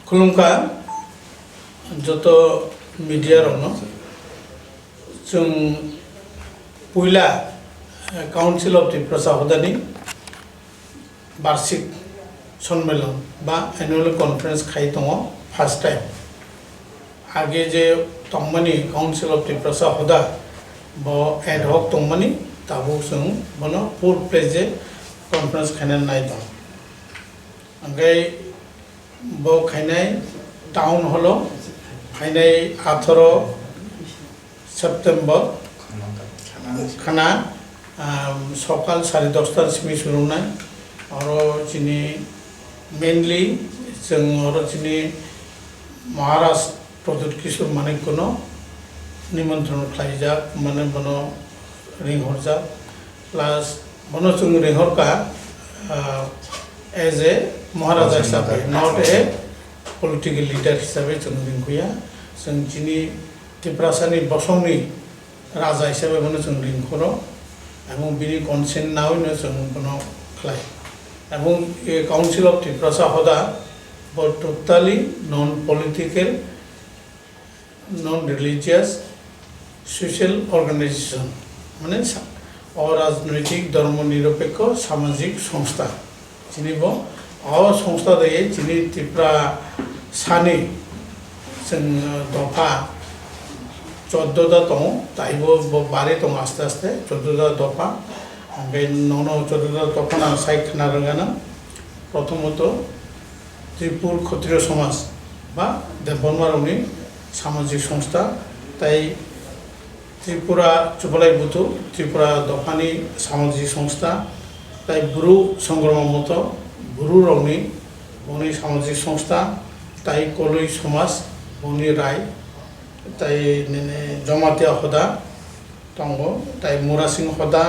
खुलुमखा जत media रौनो जों पुइला council of Tripura हदानी वार्षिक सम्मेलन बा एनुअल कॉन्फ्रेंस खाई दङ फर्स्ट टाइम आगे जे तंगमानी काउंसिल ऑफ त्रिपुरा हदा ब एडहक तंगमानी ताबो जों बनो फुल प्लेजे कॉन्फ्रेंस खायना नाय दं ओमफ्राय ब खायनाय टाउन हॉल खायनाय 18 सेप्टेम्बर खाना सकाल 10:30 सिमी सुरुनाय और जिनी मेनली जों और जिनी महाराष्ट्र प्रदुत किशोर मानिक कोनो निमंत्रण खालायजाक माने बनो रिंहरजाक प्लस बनो जों रिंहरका एज ए महाराजा हिसाबै नॉट ए पॉलिटिकल लीडर हिसाबै जों रिंखया जों जिनी त्रिपुरासानि बसंनि राजा हिसाबै बनो जों रिंखरो एवं बिनि कन्सेन्ट नावैनो जों बनो खालाय एवं काउंसिल ऑफ त्रिपुरा हदा but totally non political non religious social organisation माने अराजनैतिक धर्मनिरपेक्ष सामाजिक संस्था जिनिब संस्था दायो जिनि त्रिपुरा सानि जों दफा 14टा दं दाइबो बारे दं आस्ते आस्ते 14टा दफा ओमफ्राय नन 14टा दफा सायखना रोगाना प्रथमत त्रिपुर क्षत्रिय समाज बा देवबर्मारनि सामाजिक संस्था ताई त्रिपुरा चुपलाई बुथु त्रिपुरा दफानि सामाजिक संस्था ताई बुरु संग्राम मत बुरु रंनि बनि सामाजिक संस्था ताई कलई समाज बनि राय ताई नेने जमातिया हदा तंगो ताई मुरासिं हदा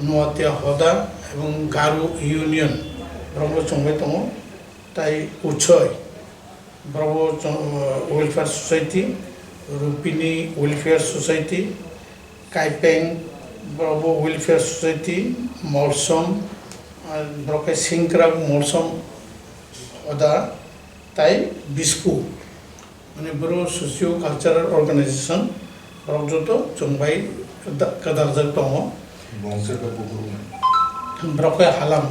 नुवातिया हदा एवं गारु यूनियन ब्रह्म चंबाय दङ ताई उछय ब्रह्म वेलफेयर सोसाइटी रुपिनी वेलफेयर सोसाइटी काइपें ब्रह्म वेलफेयर सोसाइटी मलसम ब्रके सिंक्राग मलसम हदा ताई बिस्कु माने बर' सोशियो कालचारेल अर्गानाइजेशन ब्रजत जोंबाय कदारजक दङ ब्रके हालाम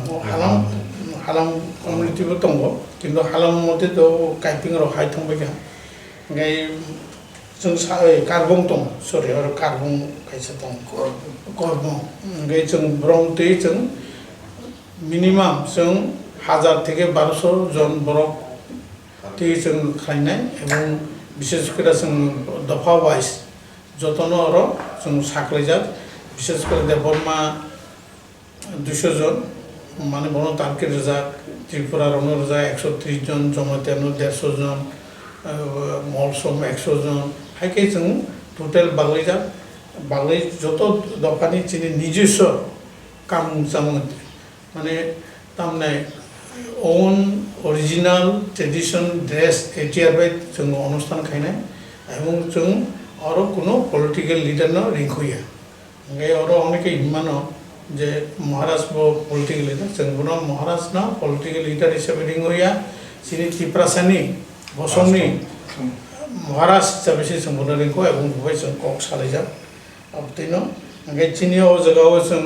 कम्युनिटीबो दङ किन्तु हालाम मथे तो काइपिं र हाय थांबायगा ओमफ्राय जों कार्बं दं सरि आरो कार्बं खायसे दं कर्म ओमफ्राय जों ब्रह्मथै जों मिनिमाम जों 1000 থেকে 1200 जन बरफ ती जों खायनाय एवं विशेष कर जों दफा वाइज जतन आरो जों साख्लायजाक विशेष कर देवबर्मा 200 जन माने बनो टार्गेट रजाक त्रिपुरा रनो रजा 130 जन जमातियानो 150 जन मलसम 100 जन हायके जों टोटल बागलै जत दफानि जिनि निजस्व काम जाम माने तामने ओन ओरिजिनल ट्रेडिशन ड्रेस एटियार बाय जों अनुष्ठान खायनाय एवं जों आरो कोनो पॉलिटिकल लीडर न रिंखया ओमफ्राय आरो अनेके इमानो जे महाराज पॉलिटिकल लीडर जों बनो महाराज न पॉलिटिकल लीडर हिसाबै रिंखया जिनि त्रिपुरासानि बसंनि महाराज हिसाबै जों बनो रिंखो एवं बहाय जों कक सालायजा abtino ओमफ्राय जिनि ओ जगाव जों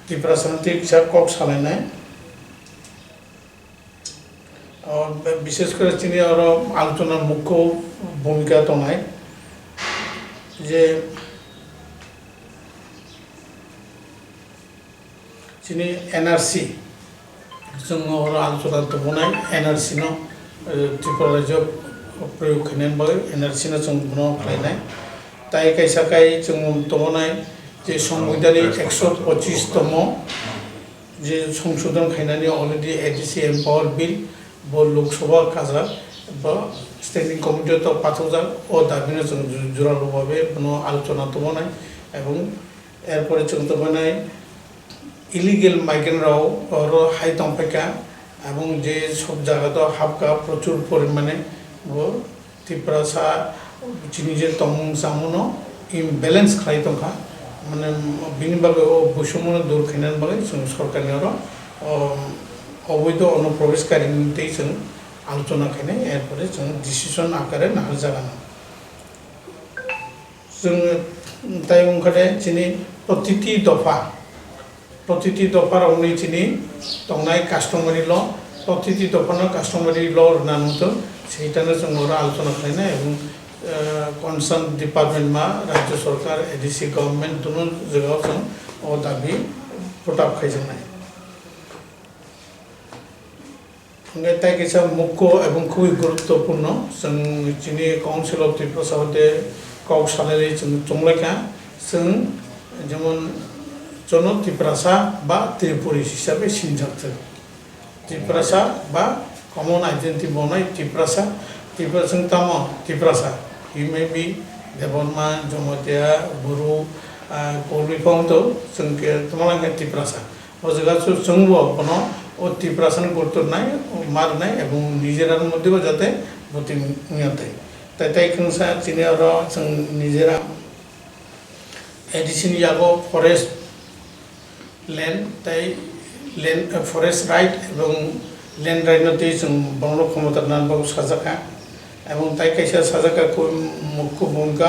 त्रिपुरासानि फिसा कक सालायनाय और विशेषकर चिनी और आलोचना मुख्य भूमिका तंगनाय जे चिनी एनआरसी जों और आलोचना तंगनाय एनआरसी न त्रिपुरा राज्य प्रयोग खायनाय बागै एनआरसी न जों बनो खायनाय ताई कायसाकाय जों तंगनाय जे संविधानिक 125 तम जे संशोधन खायनानै अलरेडी एडीसी एम्पावर बिल ब लोकसभा काजा बा स्टैंडिंग कमिटी तो पाथौजा ओ दाबिनो जों जुरालो भाबे बनो आलोचना तंगनाय एवं एरपरे जों तंगनाय इलिगेल माइग्रेंट राव और हाई तंफायका एवं जे सब जायगा तो हाबका प्रचुर परिमाणे वो त्रिपुरा सा जिनि जे तंग जामुनो इम्बेलेंस खालाय तंखा माने बिनि बागै बसुमनो दूर खायनानै बागै जों सरकारनि आरो अवैध अनुप्रवेशकारिनि जों আলোচনা খাইনাই এরপরে जों ডিসিশন আকারে নাল জাগানো जों তাই ওখানে চিনি প্রতিটি দফার উনি চিনি তংনাই কাস্টমারি ল প্রতিটি দফানো কাস্টমারি ল নানুতো সেইটানো जों ওরা আলোচনা খাইনা এবং কনসার্ন ডিপার্টমেন্ট মা রাজ্য সরকার এডিসি গভর্নমেন্ট দুনো জায়গাও जों ও দাবি প্রতাপ খাইজনাই তাই কিছু মুখ্য এবং খুবই গুরুত্বপূর্ণ जों চিনি কাউন্সিল অফ ত্রিপুরা হতে কক সালের চংলাইকা जों যেমন জন ত্রিপুরাসা বা ত্রিপুরি হিসাবে সিনজাক্ত ত্রিপুরাসা বা কমন আইডেন্টি বনাই ত্রিপুরাসা जों তাম ত্রিপুরাসা হি মে বি দেবনমা জমতিয়া বড়ো কৌলিফাউতো जों তোমালাঙ্গা ত্রিপুরাসা ও জায়গা जोंबो কোনো ও ত্রিপুরাসান করতে নাই মারনাই এবং নিজেরার মধ্যেও যাতে ভর্তি নিয়তে তাই খংসা চিনি আর जों নিজেরা এডিসিনি যাবো ফরেস্ট ল্যান্ড তাই ল্যান্ড ফরেস্ট রাইট এবং ল্যান্ড রাইটনতে जों বন ক্ষমতা নানবাবু সাজাকা এবং তাই কাইসা সাজাকা মুখ্য ভূমিকা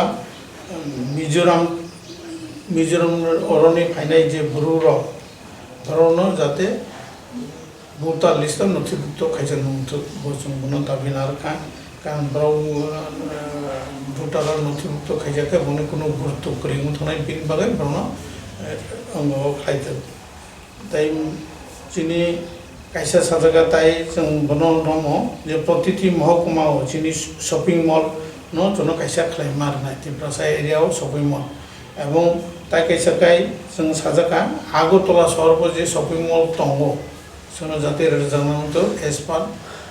মিজোরাম অরণ্যে ফাইনাই যে বুরুর ধরনের যাতে ভোটার লিস্টে নথিভুক্ত খাইছে जों বন দাবি না রাখা কারণ ভোটার নথিভুক্ত খাইজাকে বনে কোনো গুরুত্ব করি থানায় বিন বাগে বন অঙ্গ খাইতে তাই চিনি কাইসা সাজাকা তাই जों বন দম যে প্রতিটি মহকুমাও চিনি শপিং মল জন কাইসা খাই মারনাই ত্রিপুরাসা এরিয়াও শপিং মল এবং তাই কাইসাকাই जों সাজাকা আগরতলা শহর যে শপিং মল দङ जों जाते জানাতো एज पर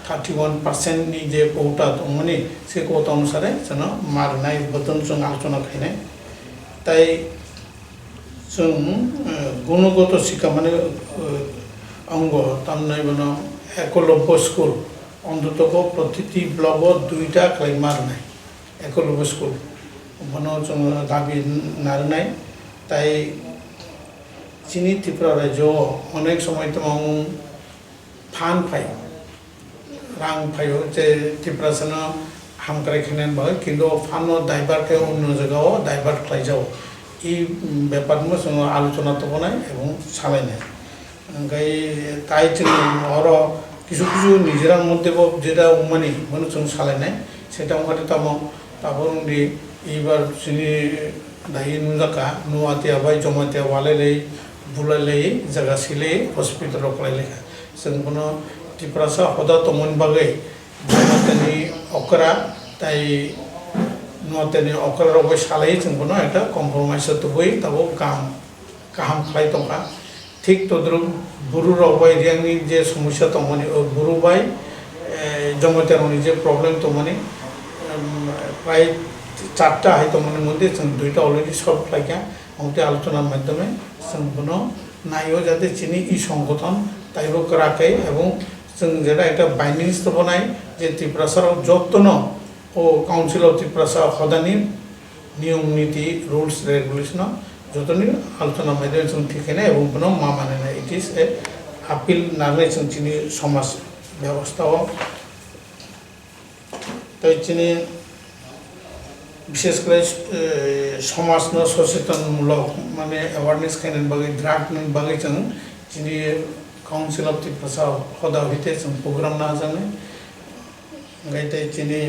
31% नि जे कोटा दङनि से कोटा अनुसारे जों मारनाय बदन जों आलोचना खाइनाय ताई जों गुणगत शिक्षा माने अंग तामनाय बन एकलव्य स्कुल অন্তত প্রতিটি ব্লক দুইটা খাই মারনাই একলব্য স্কুল বন जों দাবি নারনাই তাই চিনি ত্রিপুরা রাজ্য অনেক সময় তোমাং ফান পাই রাং পাইও যে ত্রিপুরাসন হামকারে খেনেন বাই কিন্তু ফানো দায়ভারকে অন্য জায়গাও দায়ভার খাই যাও এই ব্যাপারমো जों আলোচনা তবনাই এবং সালাইনাই ওই তাই जों আর কিছু কিছু নিজেরার মধ্যে যেটা মানে মানে जों সালাইনাই সেটা ওখানে তারপর এইবার চিনি দায়ী নুজাকা নুয়াতিয়া বাই জমাতিয়া ওয়ালাইলাই বুলাইলাই জায়গা সিলে হসপিটালাव কলাইলেখা जों কোনো ত্রিপুরাসা হদা তমন বাগে জমাতানি অকরা তাই নুয়াতানি অকরা রবাই সালাই जों কোনো একটা কম্প্রোমাইজ তবই তাবো কাহাম খাই দंखा ঠিক তদ্রুপ বুরু রবাই রিয়াংনি যে সমস্যা তমনি বুরু বাই জমাতারনি যে প্রবলেম তমনি প্রায় 4টা আইটেমের মধ্যে जों 2টা অলরেডি সলভ লাইকা আমাদের আলোচনার মাধ্যমে जों কোনো নাইও যাতে চিনি ই সংগঠন তাইব করাকে এবং जों যেটা একটা বাইন্ডিং স্থাপনায় যে ত্রিপুরাসার যত্ন ও কাউন্সিল অফ ত্রিপুরাসা হদানি নিয়ম নীতি রুলস রেগুলেশন যতনি আলোচনা মাধ্যমে जों ঠিকানা এবং কোনো মা মানে না ইট ইজ এ আপিল নালে जों চিনি সমাজ ব্যবস্থাও তাই চিনি বিশেষ করে সমাজ সচেতনমূলক মানে অ্যাওয়ারনেস খাইনান বাগে ড্রাগ বাগে जों চিনি কাউন্সিল অফ ত্রিপুরাসা হদা হইতে जों প্রোগ্রাম না জানে গাইতে চিনি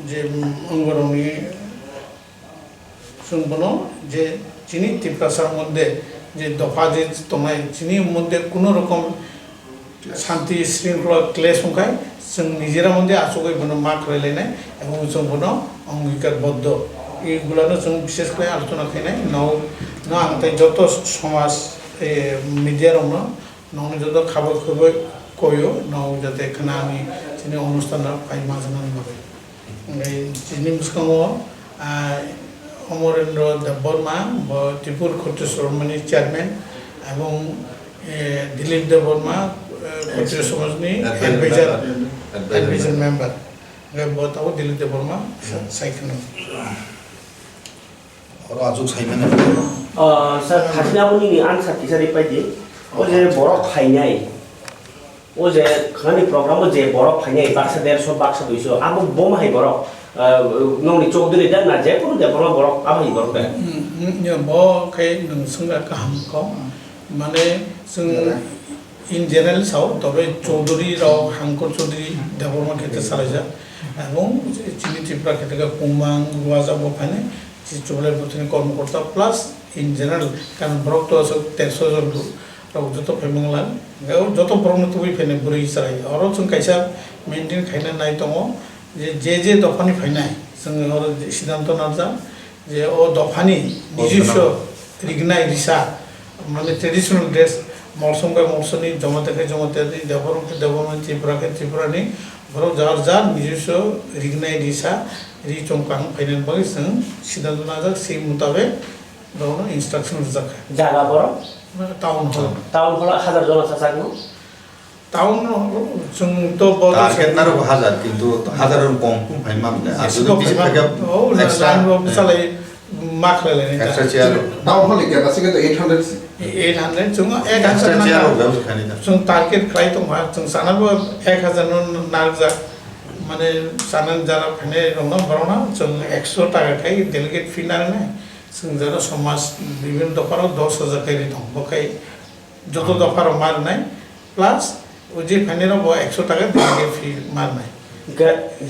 যে অঙ্গরণী जों বনো যে চিনি ত্রিপুরাসার মধ্যে যে দফা যে তোমায় চিনির মধ্যে কোনো রকম শান্তি শৃঙ্খলা ক্লেশ সংখ্যায় जों নিজেরা মধ্যে আসলে বনো মা রাইলাইনাই এবং जों বনো অঙ্গীকারবদ্ধ এইগুলানো जों বিশেষ করে আলোচনা খাইনাই না তাই যত সমাজ মিডিয়ার নয় যত খাবার খবর কইও নাও যাতে এখানে আমি চিনি অনুষ্ঠান পাই মাঝানান ভাবে চিনি মুসকাম অমরেন্দ্র দেববর্মা ত্রিপুর ক্ষত্রিয় সমাজের চেয়ারম্যান এবং দিলীপ দেববর্মা ক্ষত্রিয় সমাজনি এডভাইজার মেম্বার बताओ दिलीप देबबर्मा साइखन और आजु साइमाने सर खासना पनि नि आन साथि सारि पाइदि ओले बरक खाइनाय ও যে খানি প্রোগ্রামও যে বরফ ফাইনাই 100 বাক্সা 200 আবো বোমাই বরফ নংনি চৌধুরী দা না যে কোনো যে বরফ আবাই বরফ দে bo kai nung sunga kaham ko mane sung in general sao tobe chaudhuri rao hankor chaudhuri development khete salaja এবং চিনি ত্রিপুরা ক্ষেত্রে কুমাং গুয়াজা বফানে যে চুবলের প্রতিনিধি কর্মকর্তা প্লাস ইন জেনারেল কারণ ব্রক তো আছে 1300 জন যত ফেমংলান যত ব্রহ্ম তুই ফেনে বুড়ি ইসারাই আরো जों কাইসা মেইনটেইন খাইনা নাই দङ যে দফানি ফাইনাই जों আরো সিদ্ধান্ত নাজা যে ও দফানি নিজস্ব রিগনাই রিসা মানে ট্রেডিশনাল ড্রেস মৌসুমকে মৌসুমি জমাতে দেবরম ত্রিপুরানি বড় যার নিজস্ব রিগনাই রিসা রি চমকাং ফাইনাল বাকি जों সিদ্ধান্ত নাজা সেই মোতাবেক দङ ইনস্ট্রাকশন জাকা জায়গা বড় টাউন হল 1000 জন আছে সাকনো টাউন जों তো টার্গেট নারো 1000 কিন্তু 1000 কম ফাইমাম আর যদি বেশি থাকে এক্সট্রা সালাই মাখলালে extra chair town hall capacity তো 800 जों এক্সট্রা 1000 চেয়ার ব্যবস্থা খানি जों টার্গেট খাই তো जों সানাবো 1000 নারজা মানে সানান যারা ফাইনে রংনা বড়না जों 100 টাকা খাই ডেলিগেট ফি না जों যারা সমাজ বিভিন্ন দফারও 10000 খাই দং বকাই যত দফার মার নাই প্লাস ওই যে ফাইনের 100 টাকা ডেলিগেট ফি মার নাই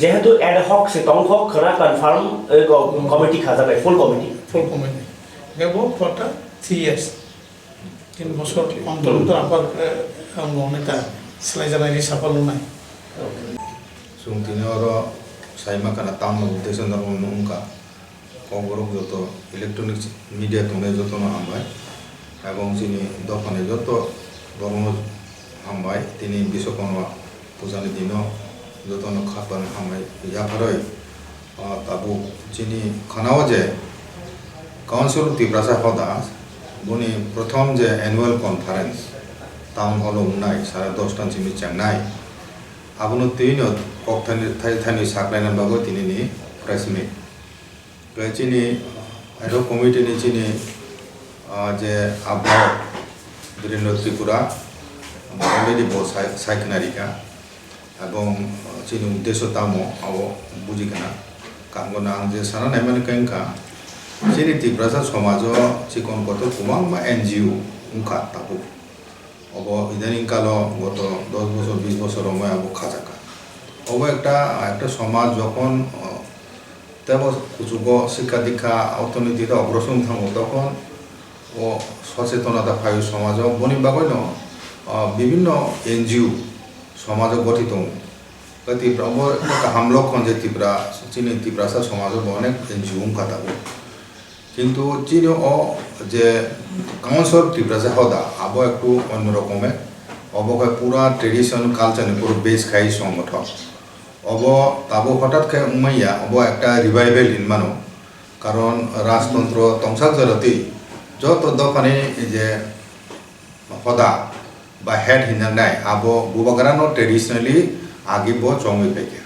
যেহেতু অ্যাড হক সে টং হক খরা কনফার্ম কমিটি খাজাবে ফুল কমিটি গেবো ফরটা 3 ইয়ার্স 3 বছর অন্তর আবার অনেকটা সেলাই জানাই সাফল নাই সুংতিনর সাইমা কানা তাম উদ্দেশ্য নরম নংকা কংগ্রক যত ইলেকট্রনিক মিডিয়া তোনে যত হামবাই এবং যিনি দোকানে যত ধর্ম হামবাই তিনি বিশ্বকর্মা পূজানি দিন যত খাপান হামবাই ইয়াফারই তাবু যিনি খানাও যে কাউন্সিল ত্রিপুরা হদা বনি প্রথম যে অ্যানুয়াল কনফারেন্স টাউন হল উন্নাই 10:30 চিমি চেন্নাই আবনো তিনত ককথানি থাইথানি সাকলাইনান বাবু তিনি নি প্রেস মিট চিনি এটো কমিটি নি চিনি যে আবহাওয়া বীরেন্দ্র ত্রিপুরা অলরেডি বহু সাইকনারিকা এবং চিনি উদ্দেশ্য তামো আবো বুঝিকানা কামগনা যে সারা নাইমান কেঙ্কা চিনি ত্রিপুরা সমাজ চিকন কত কুমাং বা এনজিও উনকা তাবু অব ইদানিং কাল গত 10 বছর 20 বছর সময় আবো খাজাকা অব একটা সমাজ যখন তেব যুব শিক্ষা দীক্ষা অর্থনীতিতে অগ্রসর থাকবো তখন ও সচেতনতা ফাই সমাজ বনি বাগৈ বিভিন্ন এনজিও সমাজ গঠিত ত্রিপুরা হামলক্ষণ যে ত্রিপুরা চিনি ত্রিপুরা সমাজ অনেক এনজিও কাটাবো কিন্তু চিনি যে কাউন্সিল ত্রিপুরা হদা আবো একটু অন্যরকমে অবকায় পুরা ট্রেডিশন কালচার পুরো বেশ খাই সংগঠন অব তাবো হঠাৎ খাই উমাইয়া অব একটা রিভাইভেল ইনমানো কারণ রাজতন্ত্র তংসাক জরতি যত দোকানে যে হদা বা হেড হিনাই আবো বুবাগ্রানো ট্রেডিশনালি আগিব চঙ্গি পেকে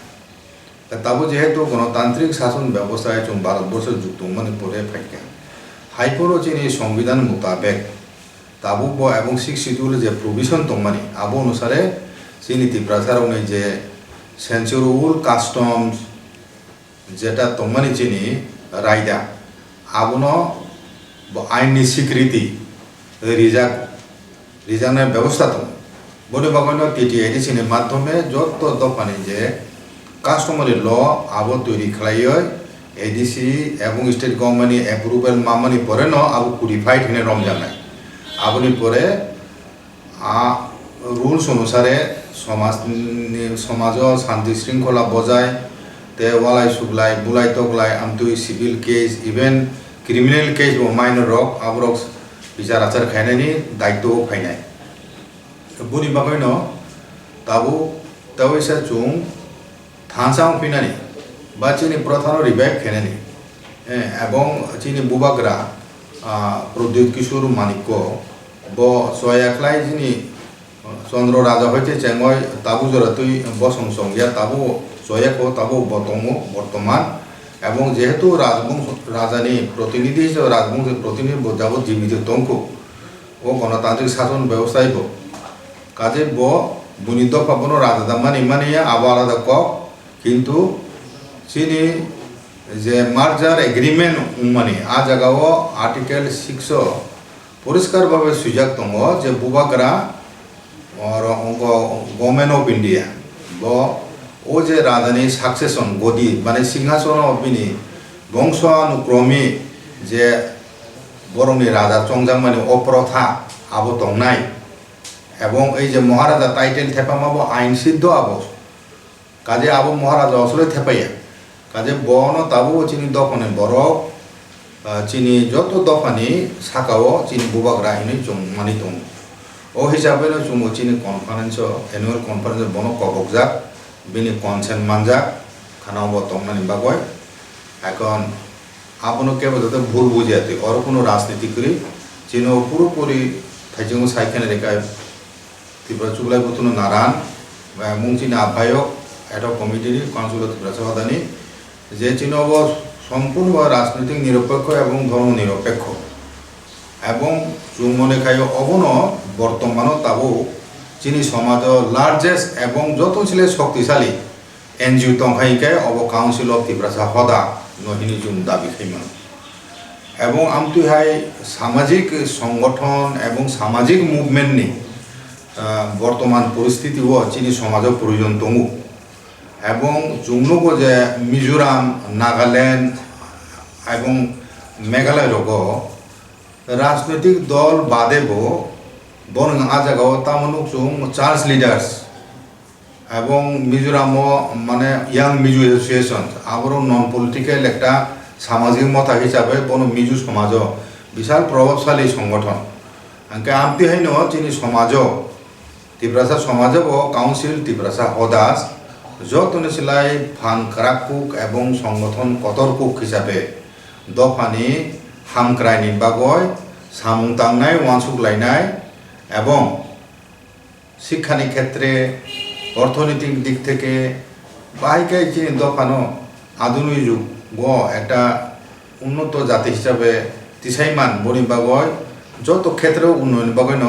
তাবো যেহেতু গণতান্ত্রিক শাসন ব্যবস্থায় जों ভারতবর্ষ যুক্ত মানে পরে ফাইকে হাইকোর্ট চিনি সংবিধান মোতাবেক তাবো এবং 6 শিডিউল যে প্রভিশন দংমানি আবো অনুসারে চিনি ত্রিপুরা যে সেঞ্চুরিউল কাস্টমস যেটা দংমানি চিনি রায়দা আবনো আইনি স্বীকৃতি রিজানের ব্যবস্থা দং বলে বাগানো টিটিআইডি চিনি মাধ্যমে যত দোকানে যে কাস্টমারি ল আবো তৈরি খাইয় এডিসি এবং স্টেট গভর্নমেন্ট অ্যাপ্রুভাল মামানি পরে আবো কুডিফাইড হিনে রমজানাই আবনি পরে রুলস অনুসারে সমাজ শান্তি শৃঙ্খলা বজায় তে ওয়ালাই সুগলাই বুলাই তগলাই আমতুই civil case even criminal case ও মাইনর রক আবরক বিচার আচার খাইনানি দায়িত্ব ফাইনাই বুনি বাগাই তাবো তাওইসা जों থানসাং ফিনানি বা চিনি প্রধান রিভাইভ খেনেনি এবং চিনি বুবাগ্রা প্রদ্যুৎ কিশোর মানিক্য ব সয়াকলাই যিনি চন্দ্র রাজা হইতে চেঙ্গয় তাবু জরাতুই বসংসং ইয়া তাবু সয়াক তাবু বতং বর্তমান এবং যেহেতু রাজবংশ রাজানি প্রতিনিধি হিসেবে রাজবংশের প্রতিনিধি যাবো জীবিত তঙ্কু ও গণতান্ত্রিক শাসন ব্যবস্থায় কাজে বুনি দফা বনো রাজা মানে আবার আলাদা কক কিন্তু চিনি যে মার্জার এগ্রিমেন্ট মানে আ জায়গাও আর্টিকেল 6 পরিষ্কারভাবে সুযোগ দङ যে বুবাগ্রা গভর্নমেন্ট অফ ইন্ডিয়া ও যে রাজানি সাকসেশন গদি মানে সিংহাসন বিনি বংশানুক্রমে যে বরংনি রাজা চংজাং মানে অপ্রথা আবো দंनाय এবং এই যে মহারাজা টাইটেল থেপামাবো আইন সিদ্ধ আবো কাজে আবো মহারাজা আসলে থেপাইয়া কাজে বন তাবো চিনি দফানে বরক চিনি যত দফানি সাকাও চিনি বুবাগ্রা হিনি জং মানি দं ও হিসাবে চুমো চিনি কনফারেন্স এনুয়াল কনফারেন্স বন কবকজাক বিনি কনসেন্ট মানজাক খানাও দंनानि বাগয় এখন আপনো কেবল যাতে ভুল বুঝিয়াতে আর কোনো রাজনীতি করি চিনো পুরোপুরি থাইজং সাইকেনে রেখায় ত্রিপুরা চুগলাই বতুনো নারায়ণ মুংচিনি আহ্বায়ক এডক কমিটির কাউন্সিল ত্রিপুরা সভাদানি যে চিনব সম্পূর্ণ রাজনৈতিক নিরপেক্ষ এবং ধর্ম নিরপেক্ষ এবং চুং মনে খাই অবন বর্তমানও তাবো চিনি সমাজ লার্জেস্ট এবং যত ছিল শক্তিশালী এনজিও তংখাইকায় অব কাউন্সিল অফ ত্রিপুরা হদা নহিনী জুম দাবি খাইমান এবং আমতুহাই সামাজিক সংগঠন এবং সামাজিক মুভমেন্টনি বর্তমান পরিস্থিতি ও চিনি সমাজ প্রয়োজন দङ এবং জুমনগো যে মিজোরাম নাগাল্যান্ড এবং মেঘালয় রগ রাজনৈতিক দল বাদেব বন আ জায়গাও তামনুক জুম চার্চ লিডার্স এবং মিজোরাম মানে ইয়াং মিজো এসোসিয়েশন আবার নন পলিটিক্যাল একটা সামাজিক মতা হিসাবে বন মিজো সমাজ বিশাল প্রভাবশালী সংগঠন আঙ্কে আমতি হাইন চিনি সমাজ ত্রিপুরা সমাজ কাউন্সিল ত্রিপুরা হদাস যতনে সিলাই ফান খারাকুক এবং সংগঠন কতরকুক হিসাবে দফানি হামক্রাইনি বাগয় সামুং তাংনাই ওয়ানসুক লাইনাই এবং শিক্ষানি ক্ষেত্রে অর্থনৈতিক দিক থেকে বাহিকাই চিনি দফানো আধুনিক যুগ একটা উন্নত জাতি হিসাবে তিসাইমান বনি বাগয় যত ক্ষেত্রেও উন্নয়ন বাগয়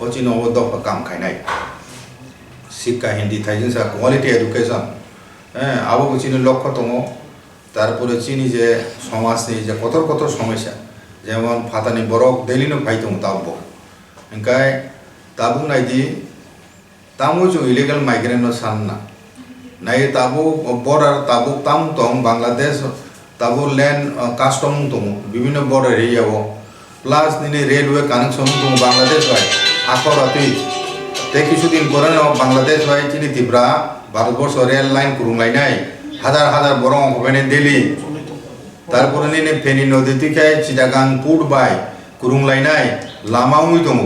ও চিনি ও দফা কাম খাইনাই শিক্ষা হিন্দি থাইজেন সা কোয়ালিটি এডুকেশন হ্যাঁ আবো চিনি লক্ষ্য দङ তারপরে চিনি যে সমাজনি যে কতর কতর সমস্যা যেমন ফাতানি বরক ডেইলিনো ফাই দङ তাবো ओंखाय ताबुं नायदि तामो जो इलिगेल माइग्रेंट सानना नाय ताबो बॉर्डर ताबो ताम दं बांग्लादेश ताबो लैंड कास्टम दङ विभिन्न बॉर्डर एरियाव प्लास निने रेलवे कानेक्शन दङ बांग्लादेश बाय आखरातुई ते किछुदिन परेनो बांग्लादेश बाय चिनि त्रिपुरा भारतबर्ष रेल लाइन कुरुंलायनाय हाजार हाजार बरं हबेने दिल्ली तारपरे निने फेनी नदी थिखाय चिटागां पुट बाय कुरुंलायनाय लामा उई दङ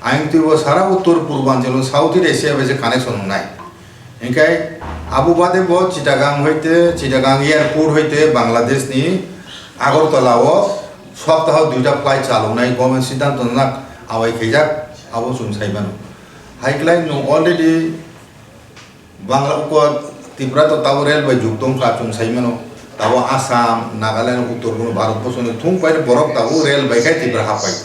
आं तुबो सारा उत्तर पूर्वांचल साउथ इस्ट एशिया बेसे कानेक्शन नाय ओंखाय आबो बादे ब चिटागां हইতে चिटागां एयरपोर्ट हইতে बांग्लादेश नि আগরতলাও সপ্তাহ দুইটা ফ্লাইট চালানোই গভর্নমেন্ট সিদ্ধান্ত নাক আওয়াই খেজাক আবো সুন সাইবানো হাইক্লাই নো অলরেডি বাংলা কো ত্রিপুরা তো তাও রেল বাই যুক্তং কা চুং সাইমানো তাও আসাম নাগাল্যান্ড উত্তর পূর্ব ভারতবর্ষ থুং পাইরে বরক তাও রেল বাই খাই Tripura হাপাই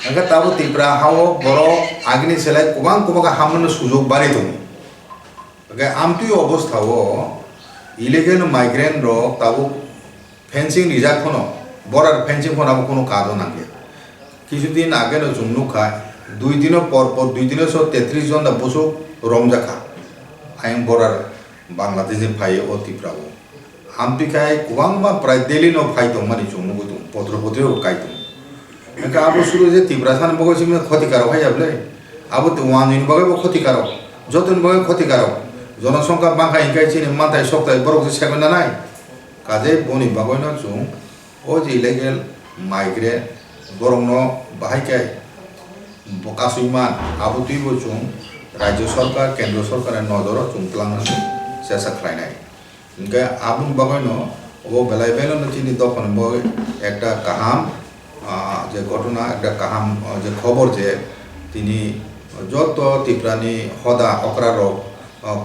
angka tahu Tripura hawo borok agni selai kubang kubang hamno sujog bari dong. Oke, amtu obostha wo illegal migrant ro tahu fencing rijak kono border fencing kono abo kono kado nange. Kisudin age no jumnu khai 2 dino por 2 dino so 33 jon da boso romjaka. Ayang border Bangladesh phai o Tripura wo. Amtu khai kubang ba prai Delhi no phai dong mani jumnu go dong potro potro kai dong. Angka abu suruh je Tripura sana bagai sih khoti karo hai able, abu tu wan ini bagai bagai khoti karo, jotun bagai khoti karo, jono songka bangka ingkai sini mantai sokta borok sih sekolah nai, kaje boni bagai na cung, oh je illegal migrant borok no bahai kai, bokasuiman abu tu ibu cung, Rajya Sarkar, Kendra Sarkar yang nodoro cung telang nasi, saya saklai nai, angka abu bagai no, oh belai belai no cini dopan bagai, ekta kaham যে ঘটনা একটা কাহাম যে খবর যে তিনি যত ত্রিপুরানি হদা অকরার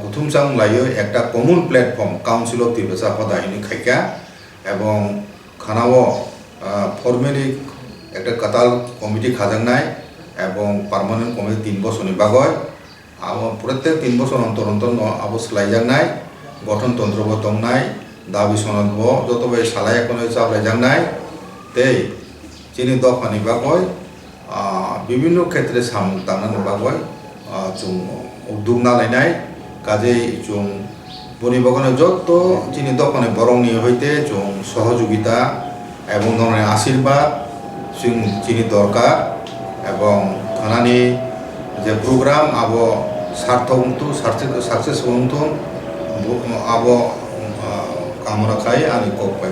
প্রথমসাং লাইও একটা common platform council of Tripura হদা ইনি খাইকা এবং খানাও ফর্মেলি একটা কাতাল কমিটি খাজাংনাই এবং পার্মানেন্ট কমিটি 3 বছরনি বাগয় abo প্রত্যেক 3 বছর অন্তর অন্তর abo সালাইজাকনাই গঠনতন্ত্র bo tongnai dabi sonat bo jotobai salai ekonoi chablaijaknai tei chini dofani bagoi বিভিন্ন ক্ষেত্রে সামুক দানানো bagoi chung উদ্যোগ নালাইনাই কাজেই chung বনি বাগানে যত যিনি দোকানে বরংনি হইতে chung সহযোগিতা এবং ধরনের আশীর্বাদ যিনি দরকার এবং থানানি যে প্রোগ্রাম আবো সার্থক সাকসেস হন্তু আবো কামনা খাই আমি কক পাই